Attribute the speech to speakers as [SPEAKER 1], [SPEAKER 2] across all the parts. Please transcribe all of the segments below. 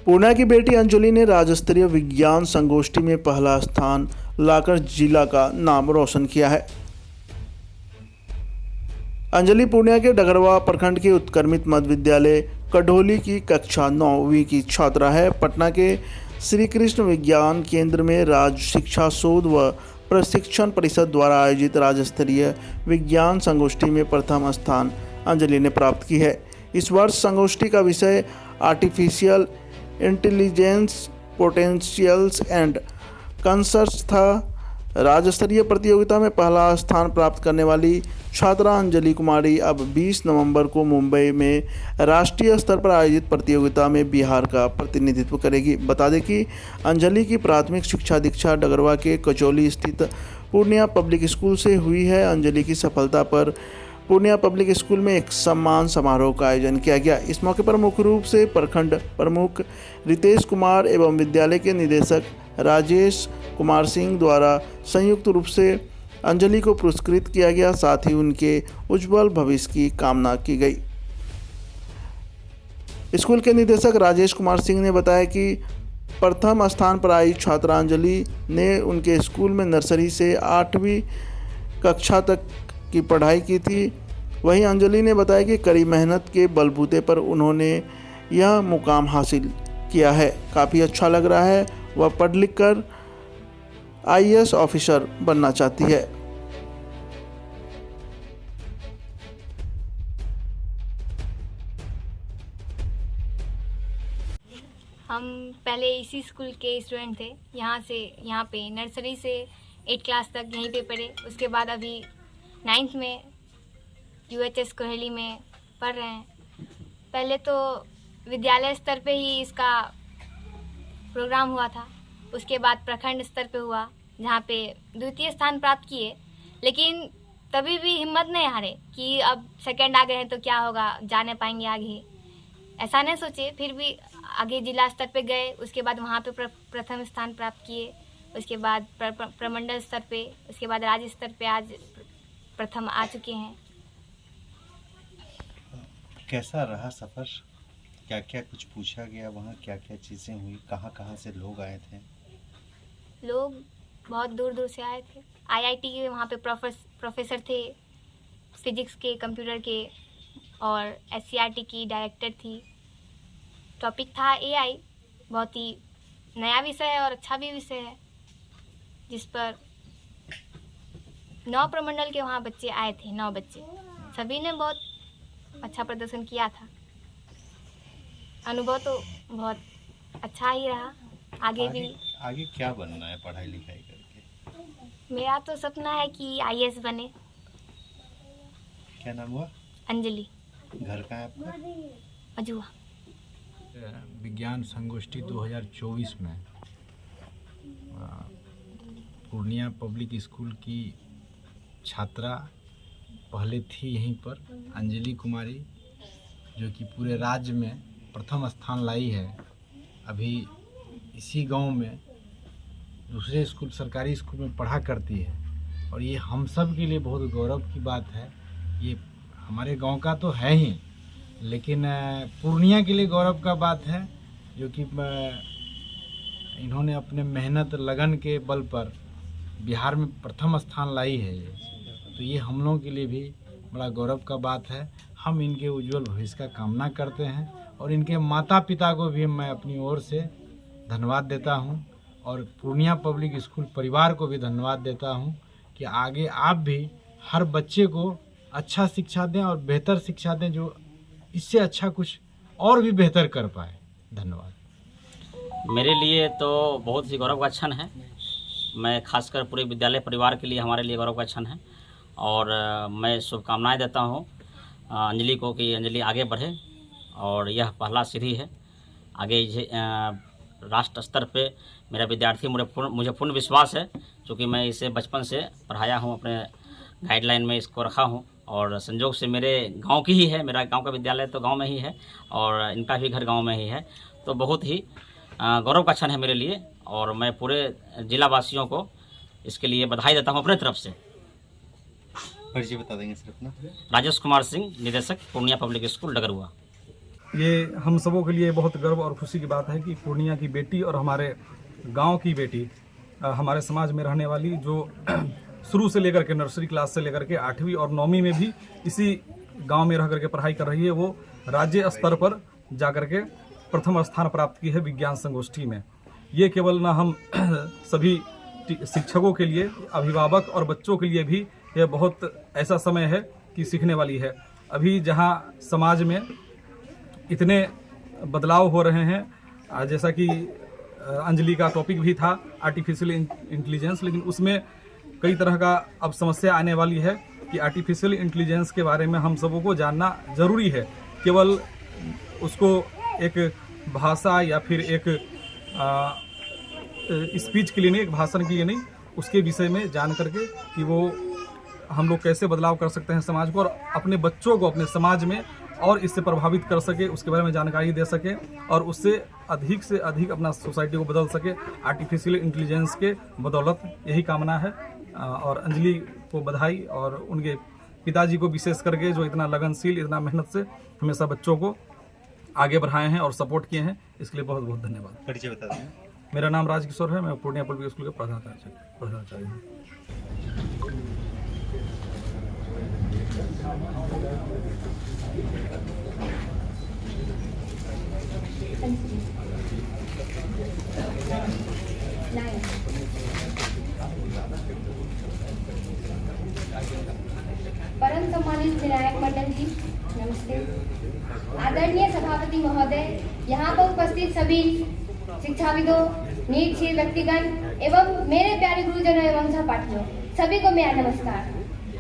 [SPEAKER 1] पूर्णिया की बेटी अंजलि ने राज्य स्तरीय विज्ञान संगोष्ठी में पहला स्थान लाकर जिला का नाम रोशन किया है। अंजलि पूर्णिया के डगरवा प्रखंड के उत्क्रमित मध्य विद्यालय कढोली की कक्षा 9वीं की छात्रा है। पटना के श्री कृष्ण विज्ञान केंद्र में राज्य शिक्षा शोध व प्रशिक्षण परिषद द्वारा आयोजित राज्य स्तरीय विज्ञान संगोष्ठी में प्रथम स्थान अंजलि ने प्राप्त की है। इस वर्ष संगोष्ठी का विषय artificial intelligence potentials and concerts था। राज्य स्तरीय प्रतियोगिता में पहला स्थान प्राप्त करने वाली छात्रा अंजलि कुमारी अब 20 नवंबर को मुंबई में राष्ट्रीय स्तर पर आयोजित प्रतियोगिता में बिहार का प्रतिनिधित्व करेगी। बता दें कि अंजलि की प्राथमिक शिक्षा दीक्षा डगरवा के कचौली स्थित पूर्णिया पब्लिक स्कूल से हुई है। अंजलि की सफलता पर पूर्णिया पब्लिक स्कूल में एक सम्मान समारोह का आयोजन किया गया। इस मौके पर मुख्य रूप से प्रखंड प्रमुख रितेश कुमार एवं विद्यालय के निदेशक राजेश कुमार सिंह द्वारा संयुक्त रूप से अंजलि को पुरस्कृत किया गया। साथ ही उनके उज्जवल भविष्य की कामना की गई। स्कूल के निदेशक राजेश कुमार सिंह ने बताया कि प्रथम स्थान पर आई छात्रा अंजलि ने उनके स्कूल में नर्सरी से 8वीं कक्षा तक की पढ़ाई की थी। वहीं अंजलि ने बताया कि कड़ी मेहनत के बलबूते पर उन्होंने यह मुकाम हासिल किया है। काफ़ी अच्छा लग रहा है। वह पढ़ लिख कर IAS ऑफिसर बनना चाहती है।
[SPEAKER 2] हम पहले इसी स्कूल के स्टूडेंट थे। यहाँ पे नर्सरी से 8 क्लास तक यहीं पे पढ़े। उसके बाद अभी 9th में UHS कोहली में पढ़ रहे हैं। पहले तो विद्यालय स्तर पे ही इसका प्रोग्राम हुआ था। उसके बाद प्रखंड स्तर पे हुआ, जहाँ पे द्वितीय स्थान प्राप्त किए। लेकिन तभी भी हिम्मत नहीं हारे कि अब सेकंड आ गए हैं तो क्या होगा, जाने पाएंगे आगे, ऐसा नहीं सोचे। फिर भी आगे जिला स्तर पे गए। उसके बाद वहाँ पे प्रथम स्थान प्राप्त किए। उसके बाद प्रमंडल स्तर पे, उसके बाद राज्य स्तर पे आज प्रथम आ चुके हैं।
[SPEAKER 3] कैसा रहा सफ़र? क्या क्या कुछ पूछा गया वहाँ? क्या क्या चीज़ें हुई? कहाँ कहाँ से लोग आए थे?
[SPEAKER 2] लोग बहुत दूर दूर से आए थे। IIT के वहाँ पे प्रोफेसर थे, फिजिक्स के, कंप्यूटर के, और SCRT की डायरेक्टर थी। टॉपिक था AI। बहुत ही नया विषय है और अच्छा भी विषय है, जिस पर 9 प्रमंडल के वहाँ बच्चे आए थे। 9 बच्चे, सभी ने बहुत अच्छा प्रदर्शन किया था। अनुभव तो बहुत अच्छा ही रहा। आगे
[SPEAKER 3] क्या बनना है पढ़ाई लिखाई करके?
[SPEAKER 2] मेरा तो सपना है कि IAS बने।
[SPEAKER 3] क्या नाम हुआ?
[SPEAKER 2] अंजलि।
[SPEAKER 3] घर कहाँ है आपका?
[SPEAKER 2] अजुआ।
[SPEAKER 4] विज्ञान संगोष्ठी 2024 में पूर्णिया पब्लिक स्कूल की छात्रा पहले थी यहीं पर, अंजलि कुमारी, जो कि पूरे राज्य में प्रथम स्थान लाई है। अभी इसी गांव में दूसरे स्कूल, सरकारी स्कूल में पढ़ा करती है। और ये हम सब के लिए बहुत गौरव की बात है। ये हमारे गांव का तो है ही, लेकिन पूर्णिया के लिए गौरव का बात है, जो कि इन्होंने अपने मेहनत लगन के बल पर बिहार में प्रथम स्थान लाई है। तो ये हम लोगों के लिए भी बड़ा गौरव का बात है। हम इनके उज्जवल भविष्य का कामना करते हैं और इनके माता पिता को भी मैं अपनी ओर से धन्यवाद देता हूं, और पूर्णिया पब्लिक स्कूल परिवार को भी धन्यवाद देता हूं कि आगे आप भी हर बच्चे को अच्छा शिक्षा दें और बेहतर शिक्षा दें, जो इससे अच्छा कुछ और भी बेहतर कर पाए। धन्यवाद।
[SPEAKER 5] मेरे लिए तो बहुत ही गौरव का क्षण है। मैं खासकर पूरे विद्यालय परिवार के लिए, हमारे लिए गौरव का क्षण है। और मैं शुभकामनाएं देता हूं अंजलि को कि अंजलि आगे बढ़े, और यह पहला सीढ़ी है। आगे राष्ट्र स्तर पे मेरा विद्यार्थी, मुझे पूर्ण विश्वास है, क्योंकि मैं इसे बचपन से पढ़ाया हूं, अपने गाइडलाइन में इसको रखा हूं। और संजोग से मेरे गांव की ही है, मेरा गांव का विद्यालय तो गांव में ही है और इनका भी घर गांव में ही है। तो बहुत ही गौरव का क्षण है मेरे लिए, और मैं पूरे जिला वासियों को इसके लिए बधाई देता हूं अपने तरफ से।
[SPEAKER 3] परिचय बता देंगे सर अपना?
[SPEAKER 5] राजेश कुमार सिंह, निदेशक, पूर्णिया पब्लिक स्कूल डगरुआ।
[SPEAKER 6] ये हम सबों के लिए बहुत गर्व और खुशी की बात है कि पूर्णिया की बेटी और हमारे गांव की बेटी, हमारे समाज में रहने वाली, जो शुरू से लेकर के नर्सरी क्लास से लेकर के 8वीं और 9वीं में भी इसी गांव में रह करके पढ़ाई कर रही है, वो राज्य स्तर पर जा कर के प्रथम स्थान प्राप्त की है विज्ञान संगोष्ठी में। ये केवल ना हम सभी शिक्षकों के लिए, अभिभावक और बच्चों के लिए भी यह बहुत ऐसा समय है कि सीखने वाली है। अभी जहां समाज में इतने बदलाव हो रहे हैं, जैसा कि अंजलि का टॉपिक भी था आर्टिफिशियल इंटेलिजेंस, लेकिन उसमें कई तरह का अब समस्या आने वाली है कि आर्टिफिशियल इंटेलिजेंस के बारे में हम सबों को जानना ज़रूरी है। केवल उसको एक भाषा या फिर एक स्पीच के लिए नहीं, एक भाषण के लिए नहीं, उसके विषय में जान करके कि वो हम लोग कैसे बदलाव कर सकते हैं समाज को, और अपने बच्चों को अपने समाज में और इससे प्रभावित कर सके, उसके बारे में जानकारी दे सके और उससे अधिक से अधिक अपना सोसाइटी को बदल सके आर्टिफिशियल इंटेलिजेंस के बदौलत। यही कामना है। और अंजलि को बधाई, और उनके पिताजी को विशेष करके जो इतना लगनशील, इतना मेहनत से हमेशा बच्चों को आगे बढ़ाए हैं और सपोर्ट किए हैं, इसके लिए बहुत बहुत धन्यवाद।
[SPEAKER 3] परिचय बता दें।
[SPEAKER 6] मेरा नाम राजकिशोर है, मैं पूर्णिया पब्लिक स्कूल के प्रधानाचार्य हूँ।
[SPEAKER 7] परम सम्मानित विनायक मंडल जी, नमस्ते। आदरणीय सभापति महोदय, यहाँ पर उपस्थित सभी शिक्षाविदों, नीट छात्र व्यक्तिगण एवं मेरे प्यारे गुरुजनों एवं सहपाठियों, सभी को मेरा नमस्कार।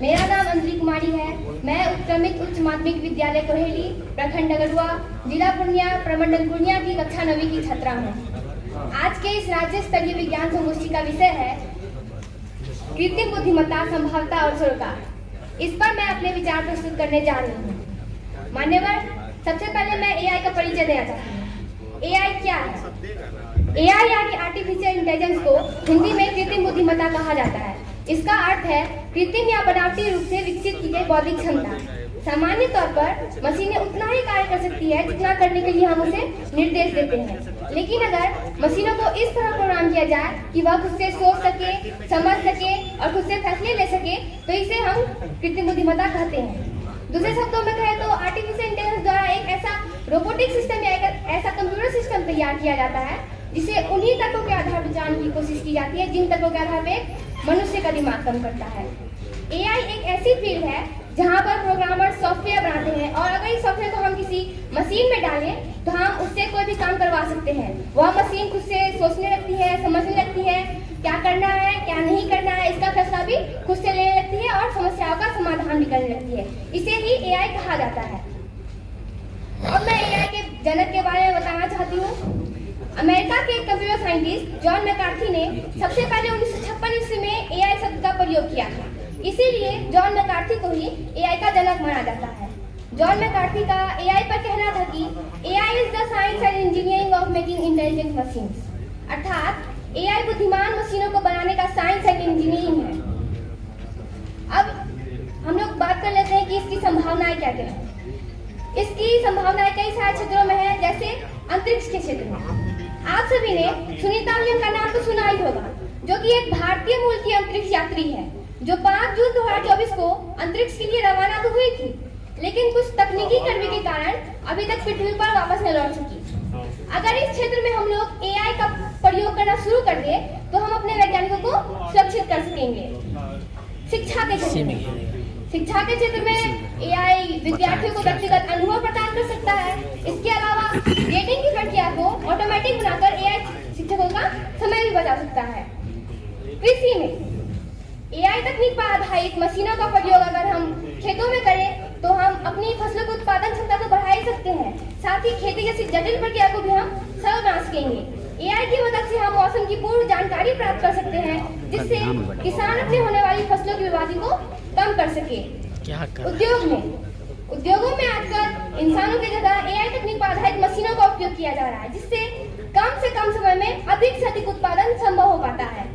[SPEAKER 7] मेरा नाम अंजलि कुमारी है। मैं उत्क्रमित उच्च माध्यमिक विद्यालय कोहेली, प्रखंड डगरुआ, जिला पूर्णिया, प्रमंडल पूर्णिया की कक्षा 9वीं की छात्रा हूँ। आज के इस राज्य स्तरीय विज्ञान संगोष्ठी का विषय है कृत्रिम बुद्धिमत्ता, संभाव्यता और सरोकार। इस पर मैं अपने विचार प्रस्तुत करने जा रही हूँ। मान्यवर, सबसे पहले मैं एआई का परिचय देना चाहती हूँ। एआई क्या है? एआई यानी आर्टिफिशियल इंटेलिजेंस को हिंदी में कृत्रिम बुद्धिमत्ता कहा जाता है। इसका अर्थ है कृत्रिम या बनावटी रूप से विकसित की गई बौद्धिक क्षमता। सामान्य तौर पर मशीनें उतना ही कार्य कर सकती है जितना करने के लिए हम उसे निर्देश देते हैं, लेकिन अगर मशीनों को इस तरह प्रोग्राम किया जाए कि वह खुद से सोच सके, समझ सके और खुद से फैसले ले सके, तो इसे हम कृत्रिम बुद्धिमत्ता कहते हैं। दूसरे शब्दों में कहें तो आर्टिफिशियल इंटेलिजेंस द्वारा एक ऐसा रोबोटिक सिस्टम या एक ऐसा कंप्यूटर सिस्टम तैयार किया जाता है जिसे उन्हीं तत्वों के आधार पर जानने की कोशिश की जाती है जिन तत्वों के आधार पर मनुष्य का दिमाग काम करता है। एआई एक ऐसी फील्ड है जहां पर प्रोग्रामर सॉफ्टवेयर बनाते हैं और अगर इस सॉफ्टवेयर को हम किसी मशीन में डालें तो हम उससे कोई भी काम करवा सकते हैं। वह मशीन खुद से सोचने लगती है, समझने लगती है, क्या करना है क्या नहीं करना है, इसका फैसला भी खुद से लेने लगती है और समस्याओं का समाधान भी करने लगती है। इसे ही एआई कहा जाता है। अब मैं एआई के जनक के बारे में बताना चाहती हूँ। अमेरिका के कंप्यूटर साइंटिस्ट जॉन मैकार्थी ने सबसे पहले 1956 ईस्वी में एआई शब्द का प्रयोग किया था। इसीलिए जॉन मैकार्थी को ही एआई का जनक माना जाता है। जॉन मैकार्थी का एआई पर कहना था कि AI is the science and engineering of making intelligent machines, अर्थात एआई बुद्धिमान मशीनों को बनाने का साइंस एंड इंजीनियरिंग है। अब हम लोग बात कर लेते हैं कि इसकी संभावनाएं क्या क्या है। इसकी संभावनाएं कई सारे क्षेत्रों में है, जैसे अंतरिक्ष के क्षेत्र में। आप सभी ने सुनीता विलियम्स का नाम तो सुना ही होगा, जो कि एक भारतीय मूल की अंतरिक्ष यात्री है, जो 5 जून 2024 को अंतरिक्ष के लिए रवाना तो हुई थी, लेकिन कुछ तकनीकी कमी के कारण अभी तक पृथ्वी पर वापस न लौट सकी। अगर इस क्षेत्र में हम लोग एआई का प्रयोग करना शुरू कर दे तो हम अपने वैज्ञानिकों को सुरक्षित कर सकेंगे। शिक्षा के क्षेत्र में एआई विद्यार्थियों को व्यक्तिगत अनुभव प्रदान कर सकता है। इसके अलावा रेटिंग की प्रक्रिया को ऑटोमेटिक बनाकर एआई शिक्षकों का समय भी बचा सकता है। कृषि में एआई तकनीक पर आधारित मशीनों का प्रयोग अगर हम खेतों में करें तो हम अपनी फसलों की उत्पादन क्षमता तो बढ़ा ही सकते हैं, साथ ही खेती जैसी जटिल प्रक्रिया को भी हम सरल बना सकेंगे। एआई की मदद से हम मौसम की पूर्ण जानकारी प्राप्त कर सकते हैं, जिससे किसान अपने होने वाली फसलों की बर्बादी को कम कर सके। उद्योगों में आजकल इंसानों की जगह एआई तकनीक पर आधारित मशीनों का उपयोग किया जा रहा है, जिससे कम से कम समय में अधिक से अधिक उत्पादन संभव हो पाता है।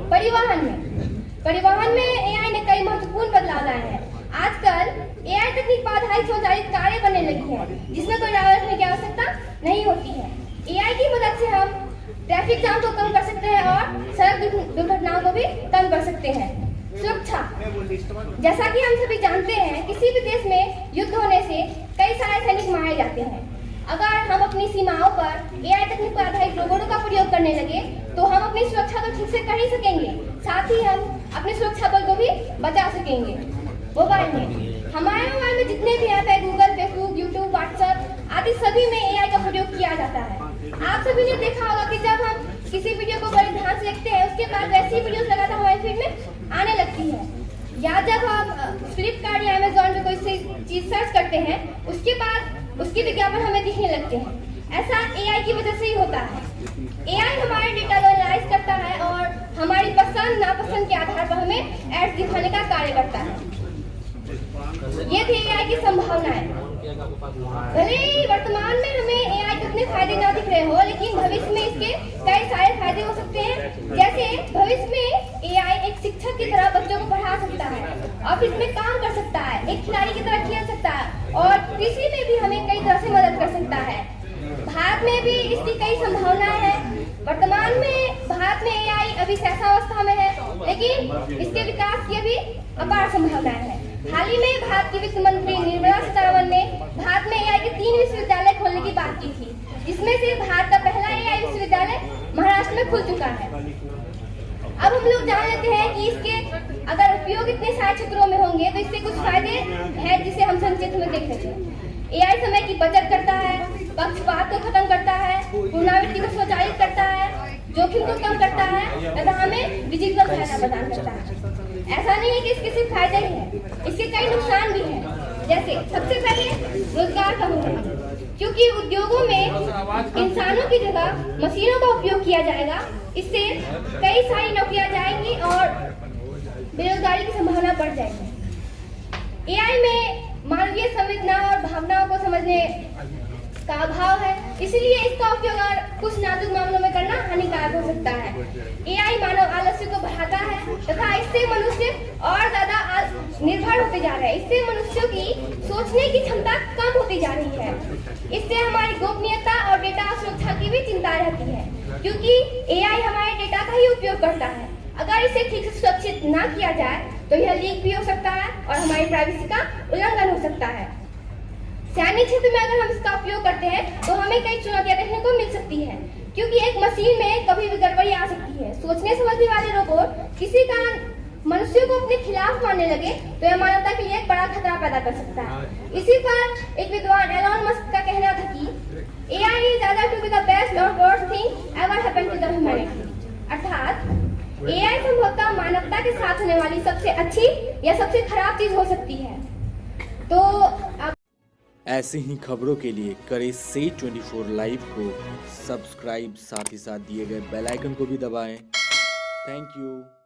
[SPEAKER 7] परिवहन में एआई ने कई महत्वपूर्ण बदलाव लाए हैं। आजकल AI तकनीक पर आधारित स्वचालित कार्य बनने लगी है, जिसमें कोई नाम रखने की आवश्यकता नहीं होती है। AI की मदद से हम ट्रैफिक जाम को कम कर सकते हैं और सड़क दुर्घटनाओं को भी कम कर सकते हैं। सुरक्षा, जैसा कि हम सभी जानते हैं, किसी भी देश में युद्ध होने से कई सारे सैनिक मारे जाते हैं। अगर हम अपनी सीमाओं पर AI तकनीक पर आधारित रोबोटों का प्रयोग करने लगे तो हम अपनी सुरक्षा तो ठीक से कर ही सकेंगे, साथ ही हम अपने सुरक्षा बल को भी बचा सकेंगे। मोबाइल में, हमारे मोबाइल में जितने भी ऐप है, गूगल, फेसबुक, यूट्यूब, व्हाट्सएप आदि सभी में AI का प्रयोग किया जाता है। आप सभी ने देखा होगा कि जब हम किसी वीडियो को बड़े ध्यान से देखते हैं, उसके बाद वैसी वीडियोस लगातार हमारे फीड में आने लगती है। या जब हम फ्लिपकार्ट या अमेजोन में कोई चीज सर्च करते हैं, उसके बाद उसके विज्ञापन हमें दिखने लगते हैं। ऐसा AI की वजह से ही होता है। AI हमारे डेटा को एनालाइज करता है और हमारी पसंद नापसंद के आधार पर हमें एड्स दिखाने का कार्य करता है। ये थी AI की संभावनाएं। भले ही वर्तमान में हमें AI के उतने फायदे ना दिख रहे हो, लेकिन भविष्य में इसके कई सारे फायदे हो सकते हैं। जैसे भविष्य में AI एक शिक्षक की तरह बच्चों को पढ़ा सकता है, ऑफिस में काम कर सकता है, एक खिलाड़ी की तरह खेल सकता है और कृषि में भी हमें कई तरह से मदद कर सकता है। भारत में भी इसकी कई संभावनाएं हैं। वर्तमान में भारत में AI अभी शैशवावस्था में है, लेकिन इसके विकास की अभी अपार संभावनाएं हैं। हाल ही में भारत की वित्त मंत्री निर्मला सीतारमण ने भारत में AI के 3 विश्वविद्यालय खोलने की बात की थी, जिसमें से भारत का पहला AI विश्वविद्यालय महाराष्ट्र में खुल चुका है। अब हम लोग जान लेते हैं कि इसके अगर उपयोग इतने सारे क्षेत्रों में होंगे तो इससे कुछ फायदे हैं, जिसे हम संक्षिप्त में देख लेते हैं। AI समय की बचत करता है, पक्षपात को खत्म करता है, पुनरावृत्ति को स्वचालित करता है, जोखिम को कम करता है तथा हमें डिजिटल सहायता प्रदान करता है। ऐसा नहीं है कि इसके सिर्फ फायदे ही हैं, इसके कई नुकसान भी हैं। जैसे सबसे पहले रोजगार कम होगा, क्योंकि उद्योगों में इंसानों की जगह मशीनों का उपयोग किया जाएगा। इससे कई सारी नौकरियां जाएंगी और बेरोजगारी की संभावना बढ़ जाएगी। AI में मानवीय संवेदना और भावनाओं को समझने का अभाव है, इसलिए इसका उपयोग कुछ नाजुक मामलों में करना हानिकारक हो सकता है। AI मानव आलस्य को बढ़ाता है तथा इससे मनुष्य और ज्यादा निर्भर होते जा रहे हैं। इससे मनुष्यों की सोचने की क्षमता कम होती जा रही है। इससे हमारी गोपनीयता और डेटा सुरक्षा की भी चिंता रहती है, क्योंकि AI हमारे डेटा का ही उपयोग करता है। अगर इसे ठीक से सुरक्षित ना किया जाए तो यह लीक भी हो सकता है और हमारी प्राइवेसी का उल्लंघन हो सकता है। सैन्य क्षेत्र में अगर हम इसका उपयोग करते हैं तो हमें कई चुनौतियां देखने को मिल सकती हैं, क्योंकि एक मशीन में कभी भी गड़बड़ी आ सकती है। सोचने समझने वाले रोबोट किसी कारण मनुष्यों को अपने खिलाफ मानने लगे तो यह मानवता के लिए एक बड़ा खतरा पैदा कर सकता है। इसी पर एक विद्वान एलन मस्क का कहना था कि AI is either to be the best or worst thing ever happened to the humanity, अर्थात AI संभवतः मानवता के साथ होने वाली सबसे अच्छी या सबसे खराब चीज हो सकती है। तो
[SPEAKER 8] ऐसे ही खबरों के लिए करें से 24 लाइव को सब्सक्राइब, साथ ही साथ दिए गए बेल आइकन को भी दबाएं। Thank you.